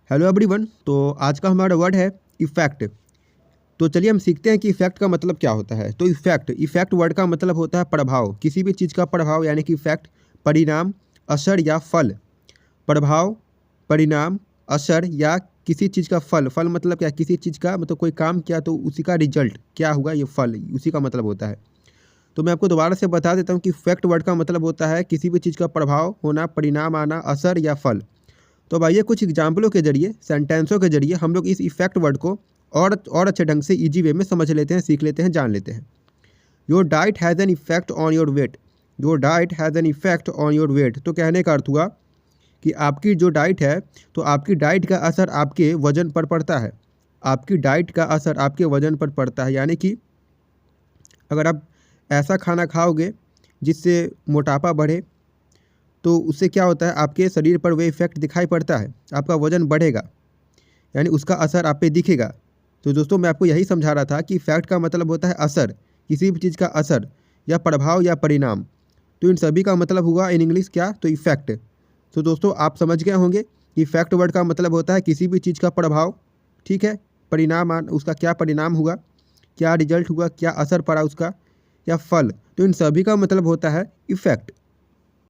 Hello everyone. तो आज का हमारा वर्ड है इफ़ेक्ट। तो चलिए हम सीखते हैं कि इफ़ेक्ट का मतलब क्या होता है। तो इफ़ेक्ट वर्ड का मतलब होता है प्रभाव, किसी भी चीज़ का प्रभाव यानी कि इफ़ेक्ट, परिणाम, असर या फल। प्रभाव, परिणाम, असर या किसी चीज़ का फल। फल मतलब क्या, किसी चीज़ का मतलब कोई काम किया तो उसी का रिजल्ट क्या हुआ, ये फल, उसी का मतलब होता है। तो मैं आपको दोबारा से बता देता हूँ कि इफ़ेक्ट वर्ड का मतलब होता है किसी भी चीज़ का प्रभाव होना, परिणाम आना, असर या फल। तो अब आइए कुछ एग्जाम्पलों के जरिए, सेंटेंसों के जरिए हम लोग इस इफेक्ट वर्ड को और अच्छे ढंग से इजी वे में समझ लेते हैं, सीख लेते हैं, जान लेते हैं। Your diet has an effect on your weight. Your diet has an effect on your weight. तो कहने का अर्थ हुआ कि आपकी जो डाइट है, तो आपकी डाइट का असर आपके वजन पर पड़ता है। आपकी डाइट का असर आपके वजन पर पड़ता है, यानी कि अगर आप ऐसा खाना खाओगे जिससे मोटापा बढ़े, तो उससे क्या होता है, आपके शरीर पर वह इफेक्ट दिखाई पड़ता है, आपका वजन बढ़ेगा, यानी उसका असर आप पे दिखेगा। तो दोस्तों मैं आपको यही समझा रहा था कि इफेक्ट का मतलब होता है असर, किसी भी चीज़ का असर या प्रभाव या परिणाम। तो इन सभी का मतलब हुआ इन इंग्लिश क्या, तो इफेक्ट। तो दोस्तों आप समझ गए होंगे कि इफेक्ट वर्ड का मतलब होता है किसी भी चीज़ का प्रभाव, ठीक है, परिणाम, उसका क्या परिणाम हुआ, क्या रिजल्ट हुआ, क्या असर पड़ा उसका, या फल। तो इन सभी का मतलब होता है इफेक्ट।